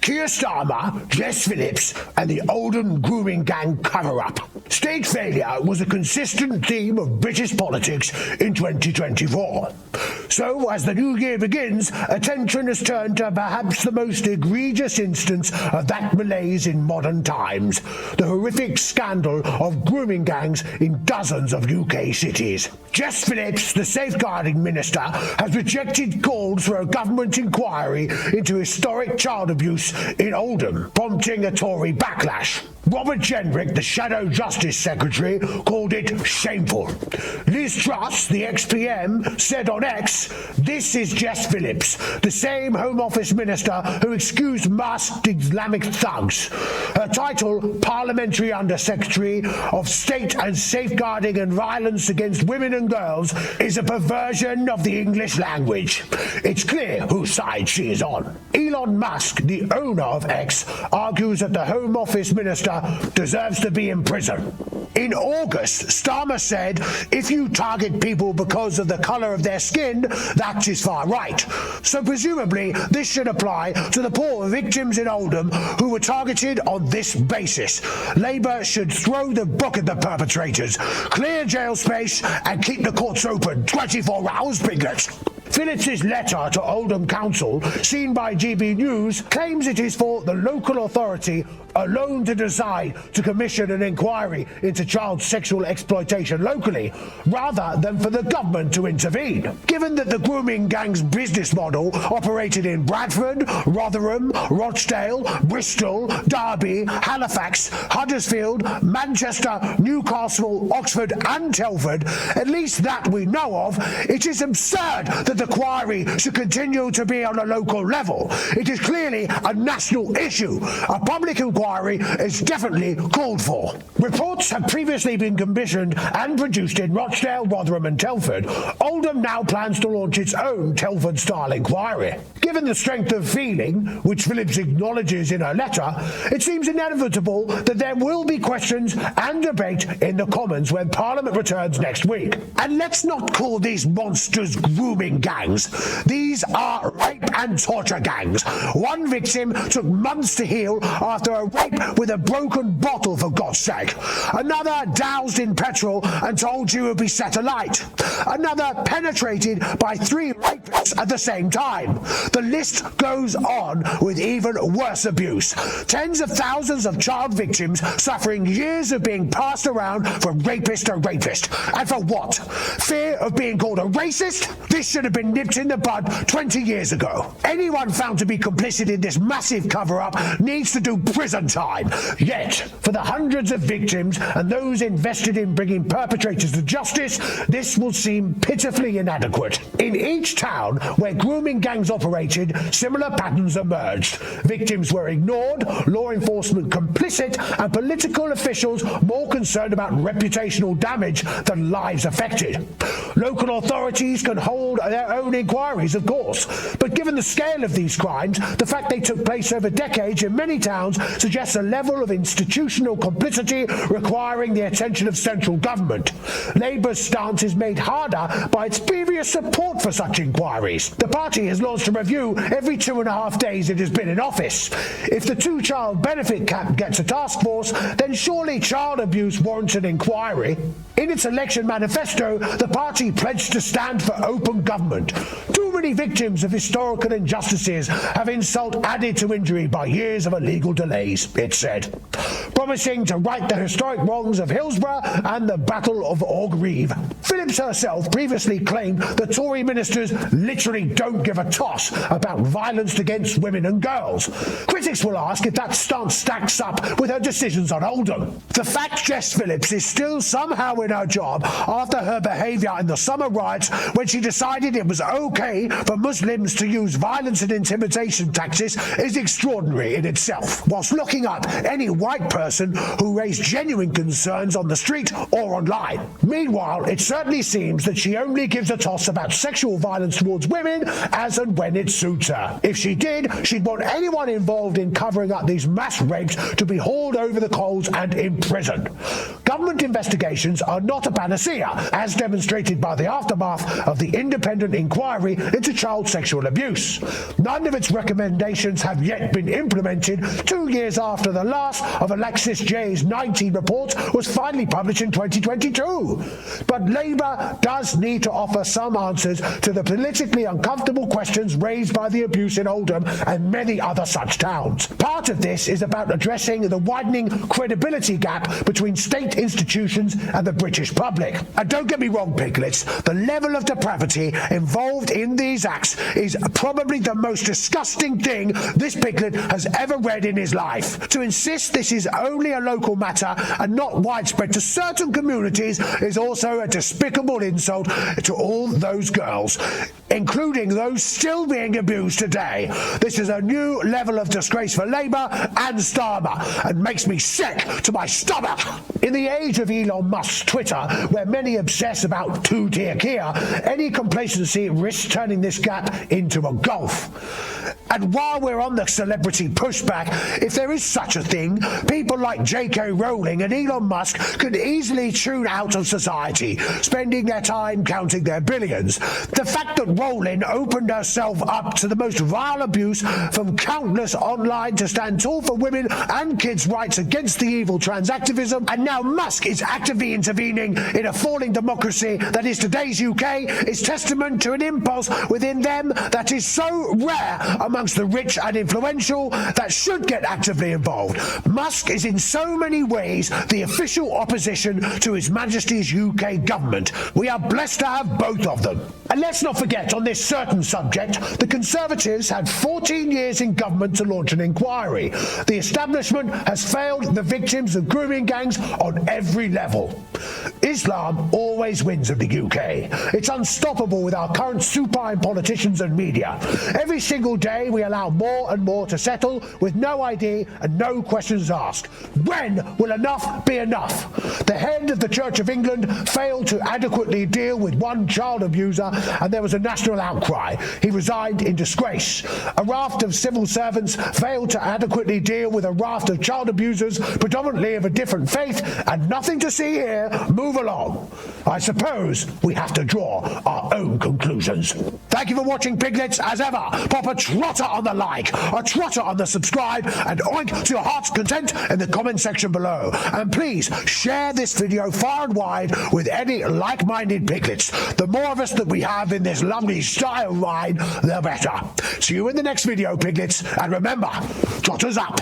Kier Starmer, Jess Phillips, and the Oldham Grooming Gang cover-up. State failure was a consistent theme of British politics in 2024. So, as the new year begins, attention has turned to perhaps the most egregious instance of that malaise in modern times, the horrific scandal of grooming gangs in dozens of UK cities. Jess Phillips, the safeguarding minister, has rejected calls for a government inquiry into historic child abuse in Oldham, prompting a Tory backlash. Robert Jenrick, the Shadow Justice Secretary, called it shameful. Liz Truss, the ex-PM, said on X, "This is Jess Phillips, the same Home Office minister who excused masked Islamic thugs." Her title, Parliamentary Under-Secretary of State and Safeguarding and Violence Against Women and Girls, is a perversion of the English language. It's clear whose side she is on. Elon Musk, the owner of X, argues that the Home Office minister deserves to be in prison. In August, Starmer said, "If you target people because of the colour of their skin, that is far right." So presumably, this should apply to the poor victims in Oldham who were targeted on this basis. Labour should throw the book at the perpetrators, clear jail space, and keep the courts open 24 hours, Piglet. Phillips's letter to Oldham Council, seen by GB News, claims it is for the local authority alone to decide to commission an inquiry into child sexual exploitation locally, rather than for the government to intervene. Given that the grooming gang's business model operated in Bradford, Rotherham, Rochdale, Bristol, Derby, Halifax, Huddersfield, Manchester, Newcastle, Oxford and Telford, at least that we know of, it is absurd that the inquiry should continue to be on a local level. It is clearly a national issue. A public inquiry is definitely called for. Reports have previously been commissioned and produced in Rochdale, Rotherham and Telford. Oldham now plans to launch its own Telford-style inquiry. Given the strength of feeling, which Phillips acknowledges in her letter, it seems inevitable that there will be questions and debate in the Commons when Parliament returns next week. And let's not call these monsters grooming gangs. These are rape and torture gangs. One victim took months to heal after a rape with a broken bottle, for God's sake. Another doused in petrol and told she would be set alight. Another penetrated by 3 rapists at the same time. The list goes on with even worse abuse. Tens of thousands of child victims suffering years of being passed around from rapist to rapist. And for what? Fear of being called a racist? This should have been nipped in the bud 20 years ago. Anyone found to be complicit in this massive cover-up needs to do prison time. Yet, for the hundreds of victims and those invested in bringing perpetrators to justice, this will seem pitifully inadequate. In each town where grooming gangs operated, similar patterns emerged. Victims were ignored, law enforcement complicit, and political officials more concerned about reputational damage than lives affected. Local authorities can hold their own inquiries, of course, but given the scale of these crimes, the fact they took place over decades in many towns suggests a level of institutional complicity requiring the attention of central government. Labour's stance is made harder by its previous support for such inquiries. The party has launched a review every 2.5 days it has been in office. If the 2-child benefit cap gets a task force, then surely child abuse warrants an inquiry. In its election manifesto, the party pledged to stand for open government. Too many victims of historical injustices have insult added to injury by years of illegal delays, it said, promising to right the historic wrongs of Hillsborough and the Battle of Orgreave. Phillips herself previously claimed that Tory ministers literally don't give a toss about violence against women and girls. Critics will ask if that stance stacks up with her decisions on Oldham. The fact Jess Phillips is still somehow in her job after her behaviour in the summer riots when she decided it was okay for Muslims to use violence and intimidation tactics is extraordinary in itself. Whilst locking up any white person person who raised genuine concerns on the street or online. Meanwhile, it certainly seems that she only gives a toss about sexual violence towards women as and when it suits her. If she did, she'd want anyone involved in covering up these mass rapes to be hauled over the coals and imprisoned. Government investigations are not a panacea, as demonstrated by the aftermath of the independent inquiry into child sexual abuse. None of its recommendations have yet been implemented 2 years after the last of Alexis J's 19 reports was finally published in 2022. But Labour does need to offer some answers to the politically uncomfortable questions raised by the abuse in Oldham and many other such towns. Part of this is about addressing the widening credibility gap between state institutions and the British public. And don't get me wrong, piglets, the level of depravity involved in these acts is probably the most disgusting thing this piglet has ever read in his life. To insist this is only a local matter and not widespread to certain communities is also a despicable insult to all those girls, including those still being abused today. This is a new level of disgrace for Labour and Starmer and makes me sick to my stomach. In the age of Elon Musk's Twitter, where many obsess about two-tier Kier, any complacency risks turning this gap into a gulf. And while we're on the celebrity pushback, if there is such a thing, people like J.K. Rowling and Elon Musk could easily tune out of society, spending their time counting their billions. The fact that Rowling opened herself up to the most vile abuse from countless online to stand tall for women and kids' rights against the evil trans activism, and now Musk is actively intervening in a falling democracy that is today's UK, is testament to an impulse within them that is so rare amongst the rich and influential that should get actively involved. Musk is in so many ways the official opposition to His Majesty's UK government. We are blessed to have both of them. And let's not forget, on this certain subject, the Conservatives had 14 years in government to launch an inquiry. The establishment has failed the victims of grooming gangs on every level. Islam always wins in the UK. It's unstoppable with our current supine politicians and media. Every single day we allow more and more to settle with no ID and no questions asked. When will enough be enough? The head of the Church of England failed to adequately deal with one child abuser and there was a national outcry. He resigned in disgrace. A raft of civil servants failed to adequately deal with a raft of child abusers, predominantly of a different faith, and nothing to see here. Move along. I suppose we have to draw our own conclusions. Thank you for watching, piglets. As ever, pop a trotter on the like, a trotter on the subscribe, and oink to your heart's content in the comment section below. And please share this video far and wide with any like-minded piglets. The more of us that we have in this lovely style ride, the better. See you in the next video, piglets, and remember, trotters up.